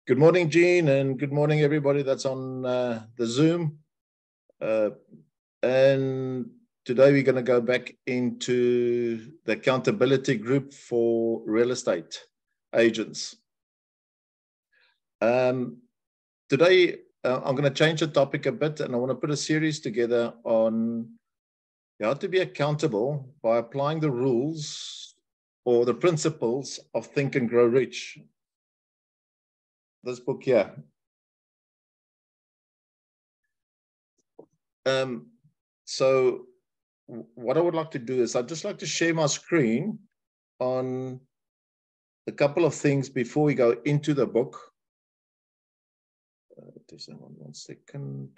Good morning, Jean, and good morning, everybody that's on the Zoom. And today we're going to go back into the accountability group for real estate agents. Today, I'm going to change the topic a bit, and I want to put a series together on how to be accountable by applying the rules or the principles of Think and Grow Rich. This book here. So what I would like to do is I'd just like to share my screen on a couple of things before we go into the book. Just one second.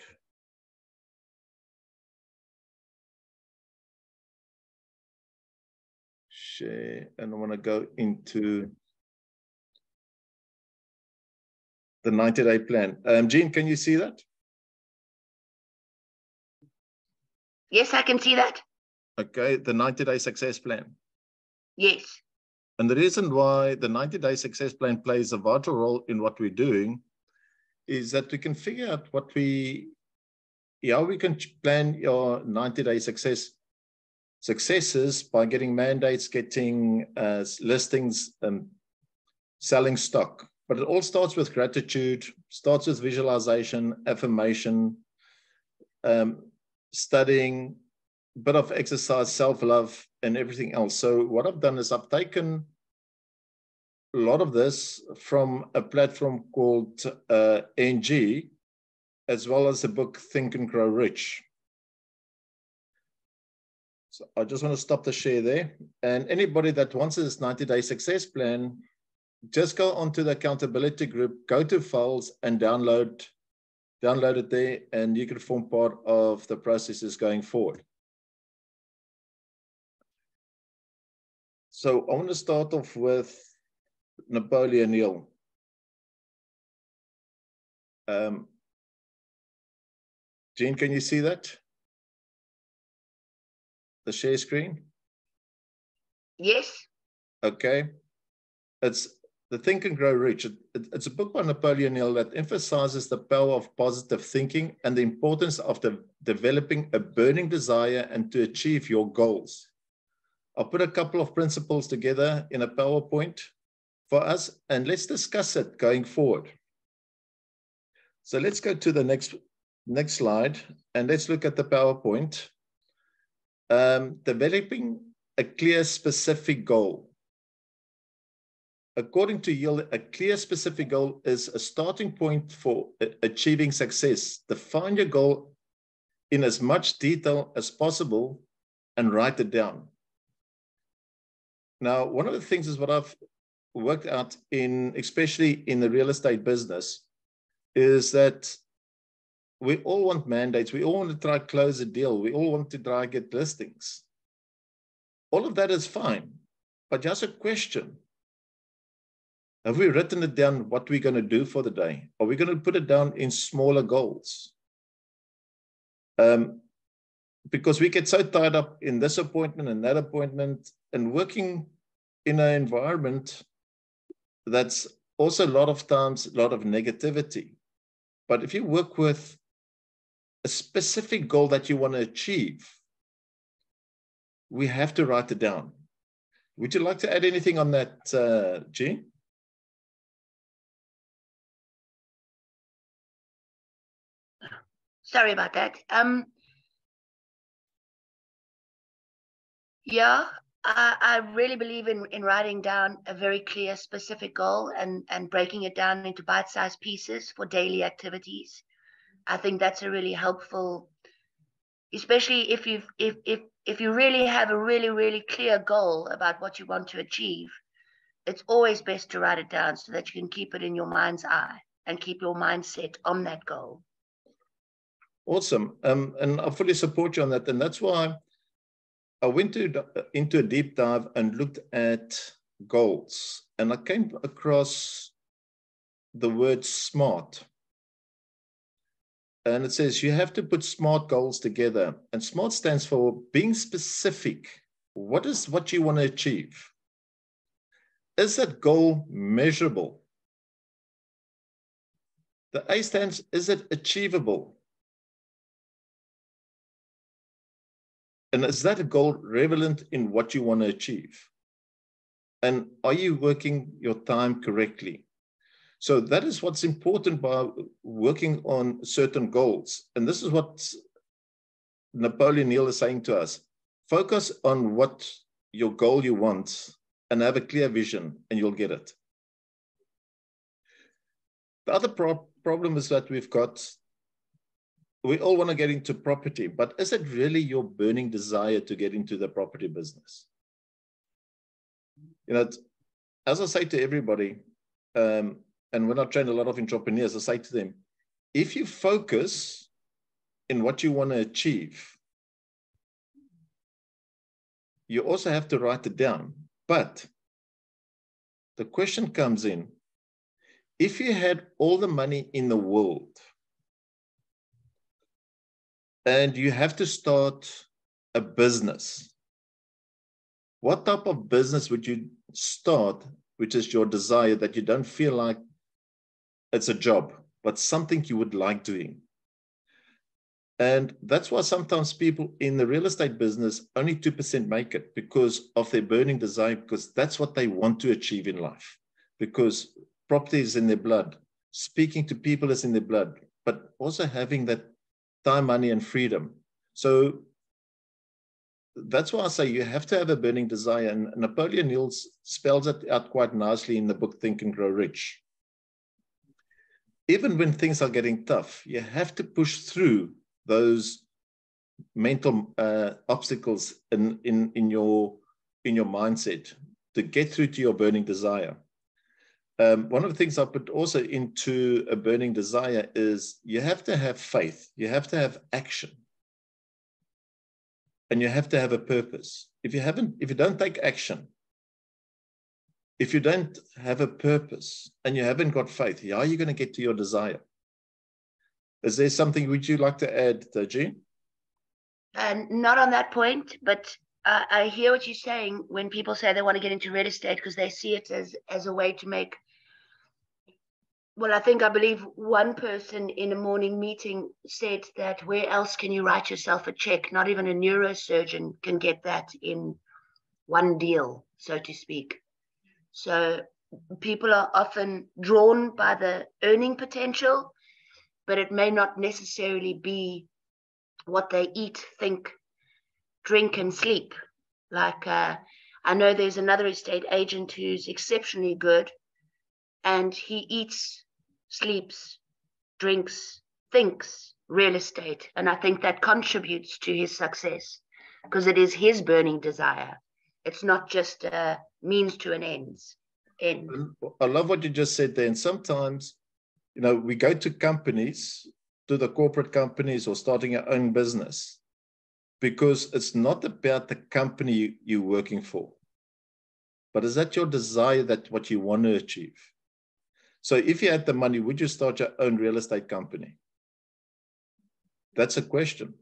Share, and I want to go into the 90-day plan. Jean, can you see that? Yes, I can see that. Okay, the 90-day success plan. Yes. And the reason why the 90-day success plan plays a vital role in what we're doing is that we can figure out how we can plan your 90-day successes by getting mandates, getting listings, selling stock. But it all starts with gratitude, starts with visualization, affirmation, studying, a bit of exercise, self-love, and everything else. So what I've done is I've taken a lot of this from a platform called NG, as well as the book Think and Grow Rich. So I just want to stop the share there. And anybody that wants this 90-day success plan, just go onto the accountability group, go to files and download it there, and you can form part of the processes going forward. So I want to start off with Napoleon Hill. Jean, can you see that? The share screen? Yes. Okay. It's the Think and Grow Rich. It's a book by Napoleon Hill that emphasizes the power of positive thinking and the importance of developing a burning desire and to achieve your goals. I'll put a couple of principles together in a PowerPoint for us, and let's discuss it going forward. So let's go to the next slide, and let's look at the PowerPoint. Developing a clear, specific goal. According to Hill, a clear, specific goal is a starting point for achieving success. Define your goal in as much detail as possible and write it down. Now, one of the things is what I've worked out especially in the real estate business, is that we all want mandates. We all want to try to close a deal. We all want to try to get listings. All of that is fine, but just a question. Have we written it down what we're going to do for the day? Are we going to put it down in smaller goals? Because we get so tied up in this appointment and that appointment, and working in an environment that's also a lot of times a lot of negativity. But if you work with a specific goal that you want to achieve, we have to write it down. Would you like to add anything on that, Jean? Sorry about that. Yeah, I really believe in writing down a very clear, specific goal and breaking it down into bite-sized pieces for daily activities. I think that's a really helpful, especially if you really have a really clear goal about what you want to achieve. It's always best to write it down so that you can keep it in your mind's eye and keep your mindset on that goal. Awesome. And I fully support you on that. And that's why I went into a deep dive and looked at goals. And I came across the word SMART. And it says you have to put SMART goals together. And SMART stands for being specific. What is what you want to achieve? Is that goal measurable? The A stands, is it achievable? And is that a goal relevant in what you want to achieve? And are you working your time correctly? So that is what's important by working on certain goals. And this is what Napoleon Hill is saying to us. Focus on what your goal you want and have a clear vision, and you'll get it. The other problem is that we all want to get into property, but is it really your burning desire to get into the property business? You know, as I say to everybody, and when I train a lot of entrepreneurs, I say to them, if you focus in what you want to achieve, you also have to write it down. But the question comes in, if you had all the money in the world and you have to start a business, what type of business would you start, which is your desire, that you don't feel like it's a job, but something you would like doing? And that's why sometimes people in the real estate business, only 2% make it because of their burning desire, because that's what they want to achieve in life. Because property is in their blood, speaking to people is in their blood, but also having that time, money, and freedom. So that's why I say you have to have a burning desire. And Napoleon Hill spells it out quite nicely in the book, Think and Grow Rich. Even when things are getting tough, you have to push through those mental obstacles in your mindset to get through to your burning desire. One of the things I put also into a burning desire is you have to have faith, you have to have action, and you have to have a purpose. If you don't take action, if you don't have a purpose and you haven't got faith, how are you going to get to your desire? Is there something would you like to add, Jean? Not on that point, but I hear what you're saying when people say they want to get into real estate because they see it as a way to make. Well, I believe one person in a morning meeting said that where else can you write yourself a check? Not even a neurosurgeon can get that in one deal, so to speak. So people are often drawn by the earning potential, but it may not necessarily be what they eat, think, drink, and sleep. Like I know there's another estate agent who's exceptionally good, and he eats, sleeps, drinks, thinks real estate. And I think that contributes to his success because it is his burning desire. It's not just a means to an end. I love what you just said there. And sometimes, we go to companies, to the corporate companies or starting our own business, because it's not about the company you're working for, but is that your desire, that what you want to achieve? So if you had the money, would you start your own real estate company? That's a question.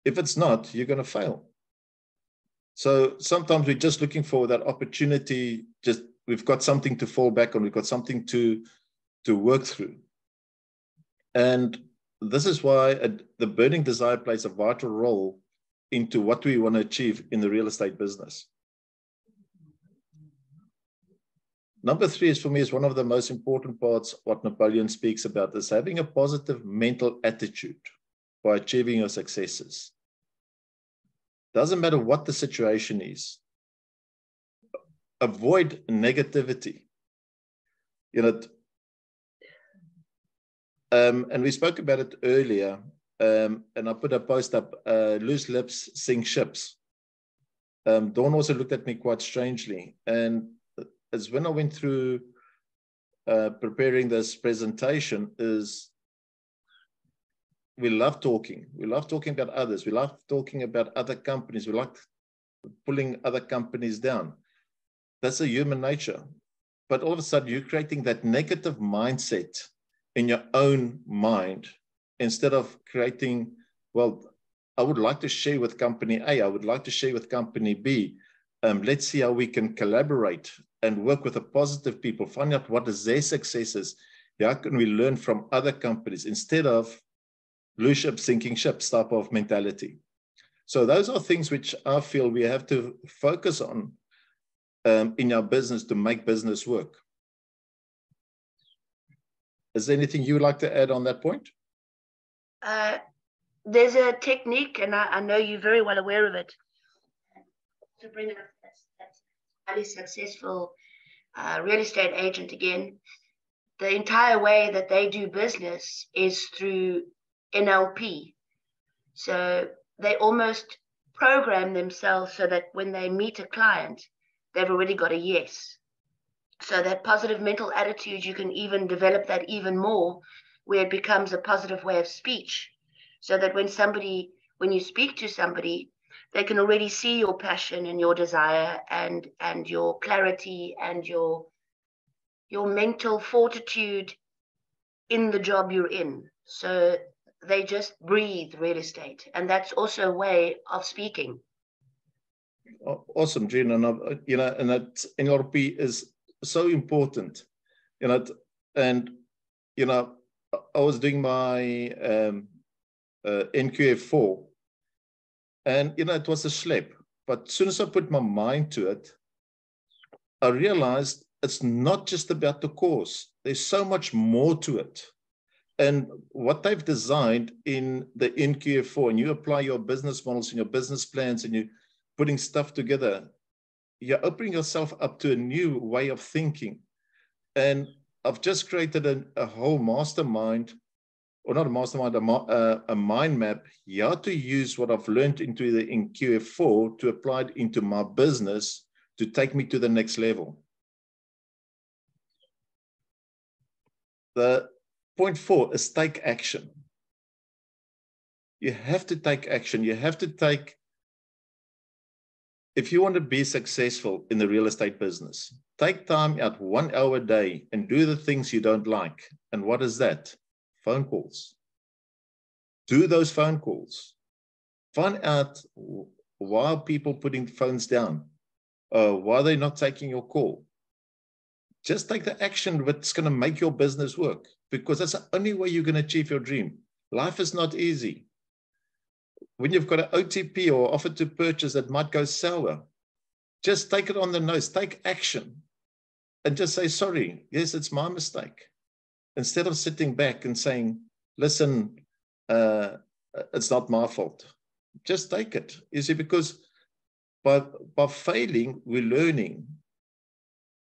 If it's not, you're going to fail. So sometimes we're just looking for that opportunity. Just we've got something to fall back on. We've got something to work through. And this is why the burning desire plays a vital role into what we want to achieve in the real estate business. Number 3 is, for me, is one of the most important parts. What Napoleon speaks about is having a positive mental attitude by achieving your successes. Doesn't matter what the situation is. Avoid negativity. And we spoke about it earlier, and I put a post up, loose lips sink ships. Dawn also looked at me quite strangely. And as when I went through preparing this presentation, is we love talking. We love talking about others. We love talking about other companies. We like pulling other companies down. That's a human nature. But all of a sudden, you're creating that negative mindset in your own mind, instead of creating, well, I would like to share with company A, I would like to share with company B. Let's see how we can collaborate and work with the positive people, find out what is their successes, How can we learn from other companies instead of lose ship, sinking ships type of mentality? So those are things which I feel we have to focus on in our business to make business work. Is there anything you would like to add on that point? There's a technique, and I know you're very well aware of it, to bring up that highly successful real estate agent again. The entire way that they do business is through NLP. So they almost program themselves so that when they meet a client, they've already got a yes. So that positive mental attitude, you can even develop that even more, where it becomes a positive way of speech. So that when you speak to somebody, they can already see your passion and your desire and your clarity and your mental fortitude in the job you're in. So they just breathe real estate, and that's also a way of speaking. Awesome, Jean. And and that NLP is so important. And I was doing my NQF4, and it was a schlep. But as soon as I put my mind to it, I realized it's not just about the course. There's so much more to it. And what they've designed in the NQF4, and you apply your business models and your business plans, and you're putting stuff together, you're opening yourself up to a new way of thinking. And I've just created a whole mastermind, or not a mastermind, a mind map, how to use what I've learned into the NQF4 to apply it into my business to take me to the next level. The point 4 is take action. You have to take action. You have to take, if you want to be successful in the real estate business, take time out 1 hour a day and do the things you don't like. And what is that? Phone calls. Do those phone calls. Find out why are people putting phones down. Why are they not taking your call? Just take the action that's going to make your business work, because that's the only way you're going to achieve your dream. Life is not easy. When you've got an OTP or offer to purchase that might go sour, just take it on the nose, take action, and just say, sorry, yes, it's my mistake. Instead of sitting back and saying, listen, it's not my fault. Just take it. You see, because by failing, we're learning.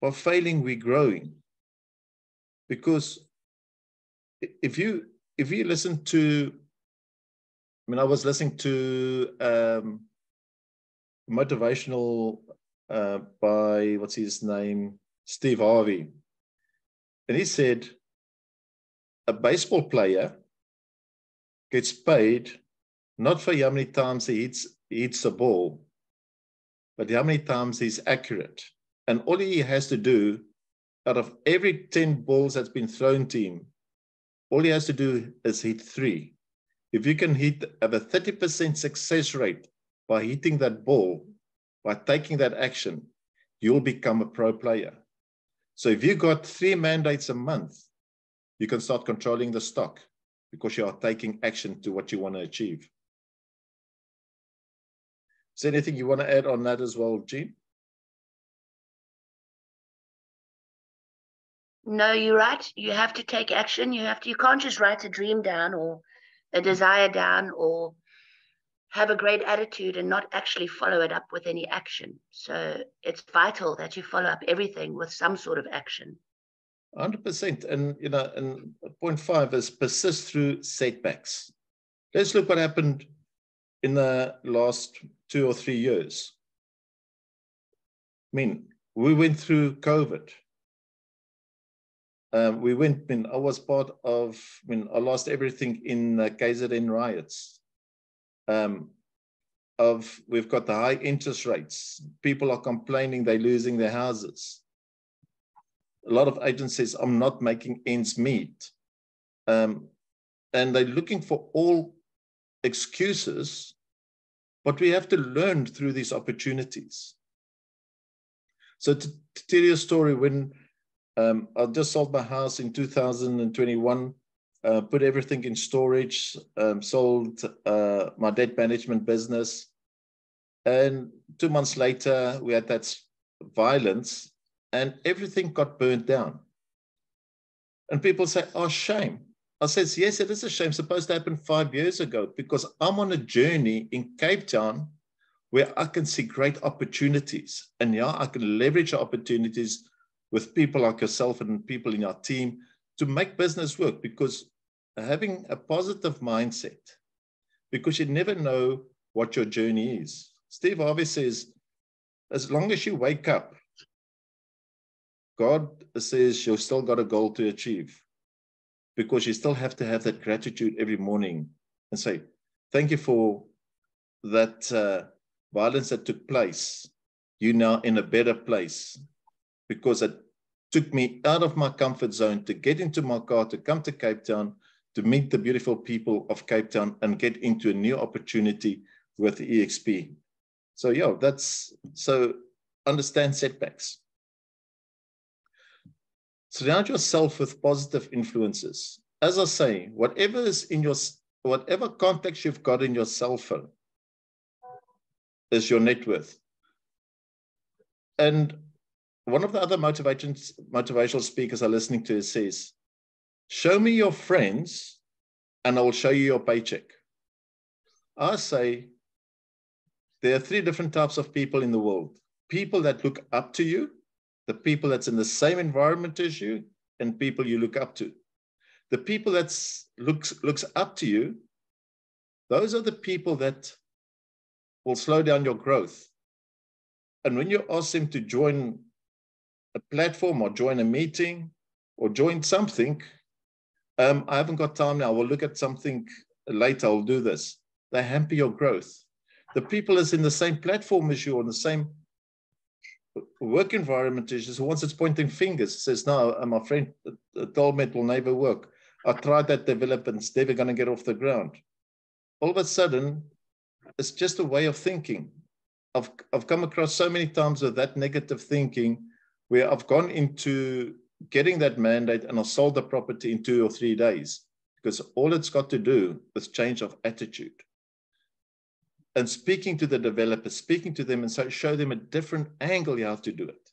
By failing, we're growing. Because if you listen to, I was listening to motivational by, what's his name, Steve Harvey. And he said, a baseball player gets paid not for how many times he hits a ball, but how many times he's accurate. And all he has to do, out of every 10 balls that's been thrown to him, all he has to do is hit 3. If you can have a 30% success rate by hitting that ball, by taking that action, you'll become a pro player. So if you got 3 mandates a month, you can start controlling the stock because you are taking action to what you want to achieve. Is there anything you want to add on that as well, Jean? No, you're right. You have to take action. You can't just write a dream down or a desire down or have a great attitude and not actually follow it up with any action. So it's vital that you follow up everything with some sort of action. 100%. And, and point 5 is persist through setbacks. Let's look what happened in the last 2 or 3 years. We went through COVID. I was part of, I lost everything in KZN riots. We've got the high interest rates. People are complaining they're losing their houses. A lot of agents says, I'm not making ends meet. And they're looking for all excuses, but we have to learn through these opportunities. So to tell you a story, when I just sold my house in 2021, put everything in storage, sold my debt management business. And 2 months later, we had that violence and everything got burnt down. And people say, oh, shame. I says, yes, it is a shame. It's supposed to happen 5 years ago, because I'm on a journey in Cape Town where I can see great opportunities. And yeah, I can leverage opportunities with people like yourself and people in our team to make business work, because having a positive mindset, because you never know what your journey is. Steve Harvey says, as long as you wake up, God says you've still got a goal to achieve, because you still have to have that gratitude every morning and say, thank you for that violence that took place. You're now in a better place, because it took me out of my comfort zone to get into my car, to come to Cape Town, to meet the beautiful people of Cape Town and get into a new opportunity with EXP. So yeah, so understand setbacks. Surround yourself with positive influences. As I say, whatever is in whatever contacts you've got in your cell phone is your net worth. And one of the other motivational speakers I'm listening to says, show me your friends and I will show you your paycheck. I say, there are 3 different types of people in the world. People that look up to you, the people that's in the same environment as you, and people you look up to. The people that looks up to you, those are the people that will slow down your growth. And when you ask them to join a platform or join a meeting or join something, I haven't got time now, we'll look at something later, I'll do this. They hamper your growth. The people that's in the same platform as you, on the same work environment is just once it's pointing fingers, says, no, my friend told me it will never work. I tried that development, it's never going to get off the ground. All of a sudden, it's just a way of thinking. I've come across so many times with that negative thinking where I've gone into getting that mandate and I've sold the property in 2 or 3 days, because all it's got to do is change of attitude. And speaking to the developers, speaking to them and so show them a different angle you have to do it.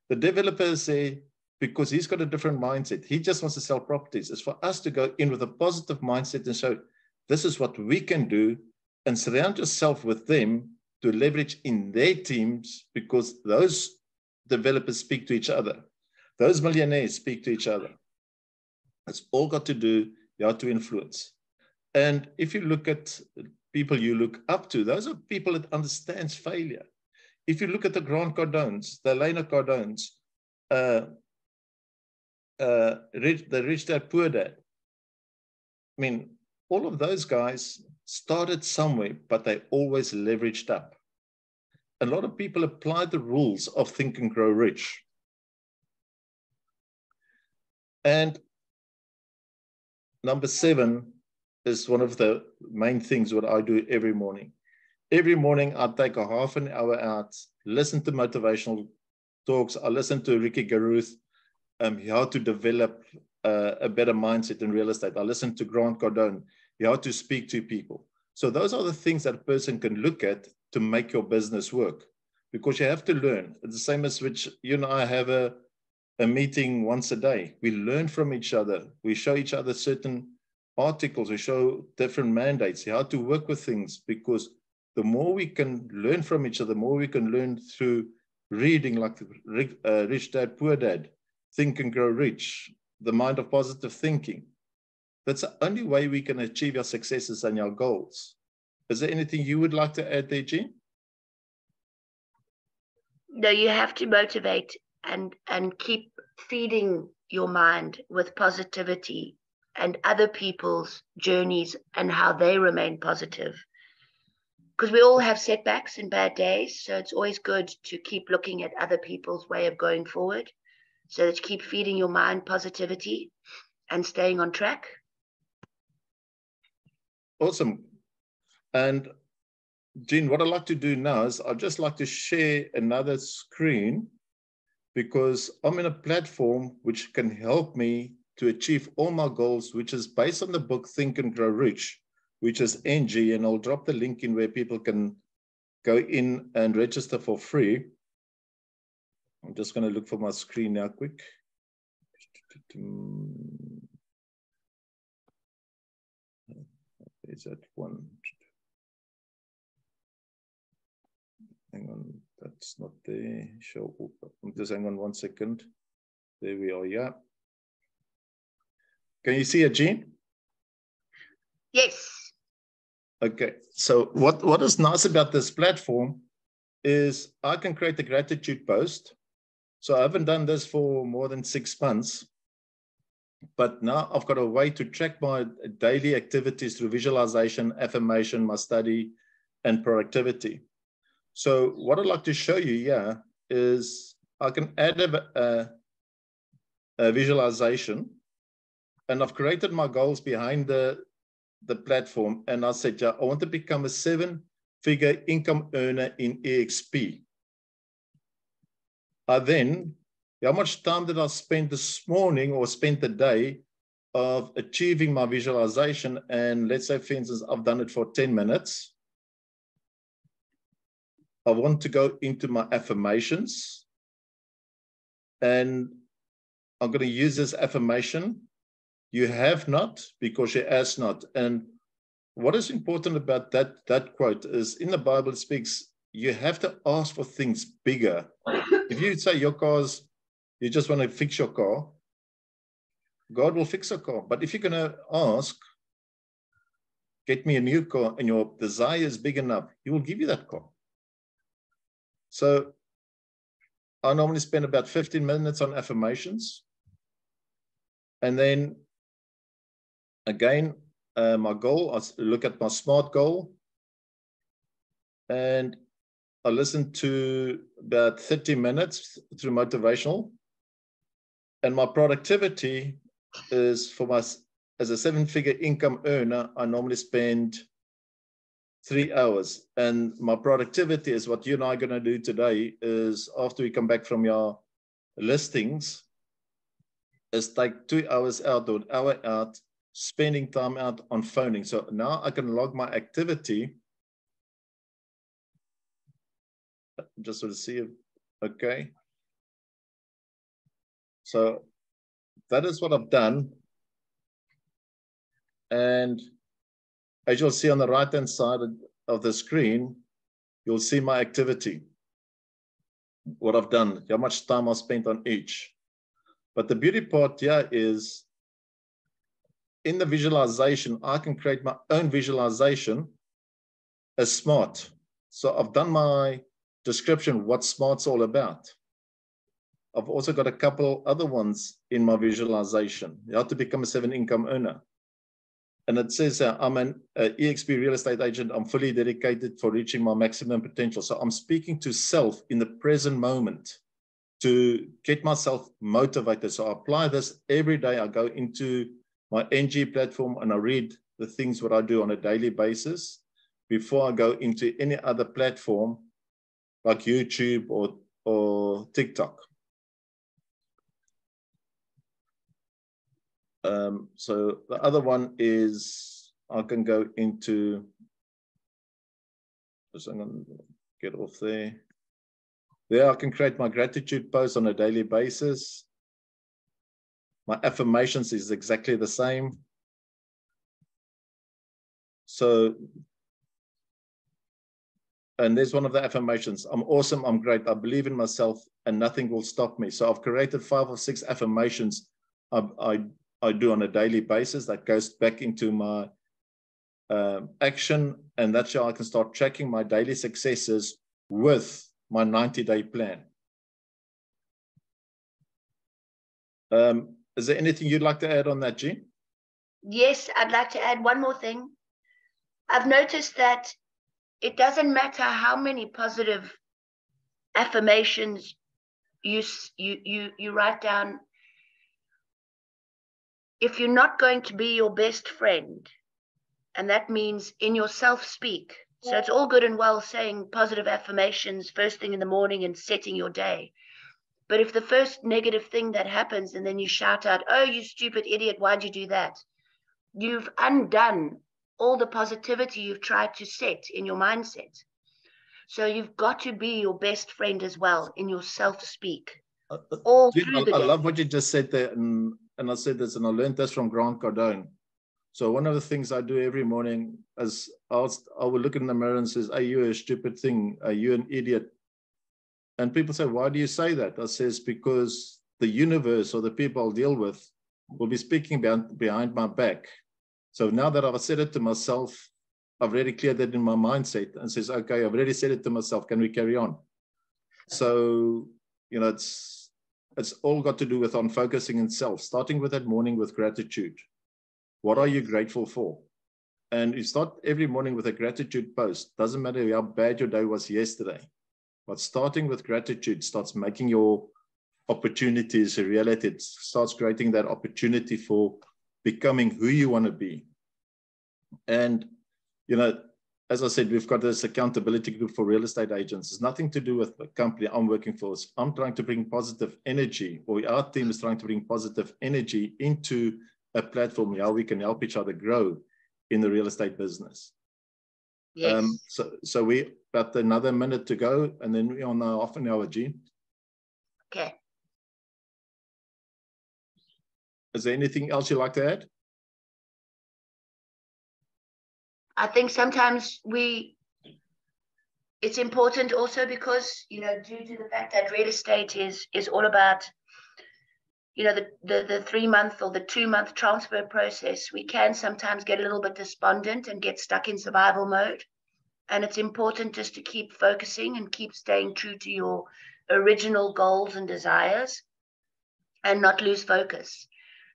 The developers say, because he's got a different mindset, he just wants to sell properties. It's for us to go in with a positive mindset and show, this is what we can do, and surround yourself with them to leverage in their teams, because those developers speak to each other. Those millionaires speak to each other. It's all got to do, you have to influence. And if you look at people you look up to, those are people that understands failure. If you look at the Grant Cardones, the Elena Cardones, the Rich Dad Poor Dad, I mean, all of those guys started somewhere, but they always leveraged up. A lot of people apply the rules of Think and Grow Rich. And number 7 is one of the main things what I do every morning. Every morning, I take a half an hour out, listen to motivational talks. I listen to Ricky Garuth, how to develop a better mindset in real estate. I listen to Grant Cardone, how to speak to people. So those are the things that a person can look at to make your business work, because you have to learn. It's the same as which you and I have a meeting once a day. We learn from each other. We show each other certain articles. We show different mandates, how to work with things, because the more we can learn from each other, the more we can learn through reading, like Rich Dad, Poor Dad, Think and Grow Rich, The Mind of Positive Thinking. That's the only way we can achieve our successes and our goals. Is there anything you would like to add there, Jean? No, you have to motivate and keep feeding your mind with positivity and other people's journeys and how they remain positive. Because we all have setbacks and bad days, so it's always good to keep looking at other people's way of going forward, so that you keep feeding your mind positivity and staying on track. Awesome. And Jean, what I'd like to do now is I'd just like to share another screen because I'm in a platform which can help me to achieve all my goals, which is based on the book Think and Grow Rich, which is NG, and I'll drop the link in where people can go in and register for free. I'm just going to look for my screen now quick. Is that one? Hang on, that's not there. Show up. Just hang on 1 second. There we are, yeah. Can you see it, Jean? Yes. Okay, so what is nice about this platform is I can create a gratitude post. So I haven't done this for more than 6 months, but now I've got a way to track my daily activities through visualization, affirmation, my study, and productivity. So what I'd like to show you here is I can add a visualization, and I've created my goals behind the platform. And I said, yeah, I want to become a 7-figure income earner in EXP. Then, how much time did I spend this morning or spend the day of achieving my visualization? And let's say, for instance, I've done it for 10 minutes. I want to go into my affirmations, and I'm going to use this affirmation. You have not because you ask not. And what is important about that quote is in the Bible it speaks, you have to ask for things bigger. If you say your car's, you just want to fix your car, God will fix a car. But if you're going to ask, get me a new car, and your desire is big enough, He will give you that car. So I normally spend about 15 minutes on affirmations. And then again, my goal, I look at my SMART goal, and I listen to about 30 minutes through motivational. And my productivity is for my, as a 7-figure income earner, I normally spend 3 hours. And my productivity is what you and I are going to do today is after we come back from your listings, is take 2 hours out or an hour out, spending time out on phoning. So now I can log my activity. Just sort of see it. Okay. So that is what I've done. And as you'll see on the right-hand side of the screen, you'll see my activity, what I've done, how much time I spent on each. But the beauty part here is in the visualization, I can create my own visualization as SMART. So I've done my description, what SMART's all about. I've also got a couple other ones in my visualization. How to become a 7 income earner. And it says, I'm an EXP real estate agent. I'm fully dedicated for reaching my maximum potential. So I'm speaking to self in the present moment to get myself motivated. So I apply this every day. I go into my NG platform and I read the things what I do on a daily basis before I go into any other platform like YouTube or TikTok. So the other one is I can go into, just I'm going to get off there. There I can create my gratitude posts on a daily basis. My affirmations is exactly the same. So, and there's one of the affirmations. I'm awesome, I'm great, I believe in myself and nothing will stop me. So I've created 5 or 6 affirmations I do on a daily basis that goes back into my action, and that's how I can start tracking my daily successes with my 90-day plan. Is there anything you'd like to add on that, Jean? Yes, I'd like to add one more thing. I've noticed that it doesn't matter how many positive affirmations you write down. If you're not going to be your best friend, and that means in your self-speak. So it's all good and well saying positive affirmations first thing in the morning and setting your day. But if the first negative thing that happens and then you shout out, oh, you stupid idiot, why'd you do that? You've undone all the positivity you've tried to set in your mindset. So you've got to be your best friend as well in your self-speak. All through the day. I love what you just said there, and I said this, and I learned this from Grant Cardone. So one of the things I do every morning is I will look in the mirror and says, "Are you a stupid thing? Are you an idiot?" And people say, "Why do you say that?" I says, "Because the universe or the people I'll deal with will be speaking behind my back. So now that I've said it to myself, I've already cleared that in my mindset and says, okay, I've already said it to myself. Can we carry on?" So, you know, it's all got to do with on focusing in self, starting with that morning with gratitude. What are you grateful for? And you start every morning with a gratitude post. Doesn't matter how bad your day was yesterday, but starting with gratitude starts making your opportunities a reality. It starts creating that opportunity for becoming who you want to be. And, you know, as I said, we've got this accountability group for real estate agents. It's nothing to do with the company I'm working for. I'm trying to bring positive energy, or our team is trying to bring positive energy into a platform how we can help each other grow in the real estate business. Yes. So we got another minute to go, and then we're on half an hour, Jean. Okay. Is there anything else you'd like to add? I think sometimes it's important also because, you know, due to the fact that real estate is all about, you know, the 3-month or the 2-month transfer process, we can sometimes get a little bit despondent and get stuck in survival mode. And it's important just to keep focusing and keep staying true to your original goals and desires and not lose focus,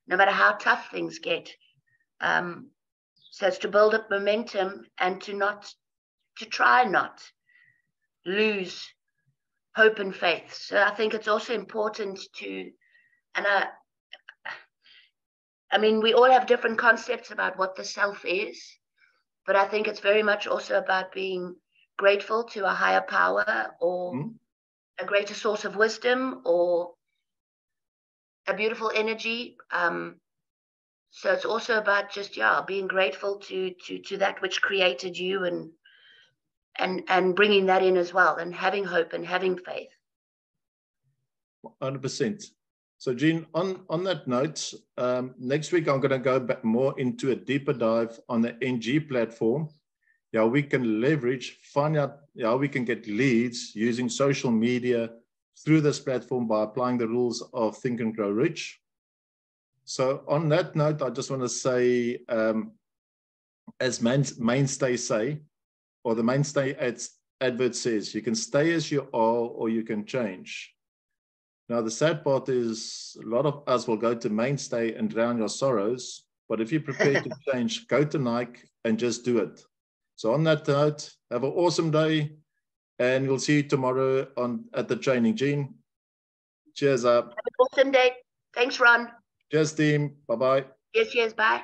no matter how tough things get. So it's to build up momentum and to try not lose hope and faith. So I think it's also important to, and I mean, we all have different concepts about what the self is, but I think it's very much also about being grateful to a higher power or a greater source of wisdom or a beautiful energy. So it's also about just, being grateful to that which created you and bringing that in as well and having hope and having faith. 100%. So Jean, on that note, next week I'm going to go back more into a deeper dive on the NG platform. How we can leverage, find out how we can get leads using social media through this platform by applying the rules of Think and Grow Rich. So on that note, I just want to say, as Mainstay say, or the Mainstay advert says, you can stay as you are or you can change. Now, the sad part is a lot of us will go to Mainstay and drown your sorrows, but if you're prepared to change, go to Nike and just do it. So on that note, have an awesome day, and we'll see you tomorrow at the training. Jean, cheers up. Have an awesome day. Thanks, Ron. Cheers, team. Bye-bye. Cheers, bye.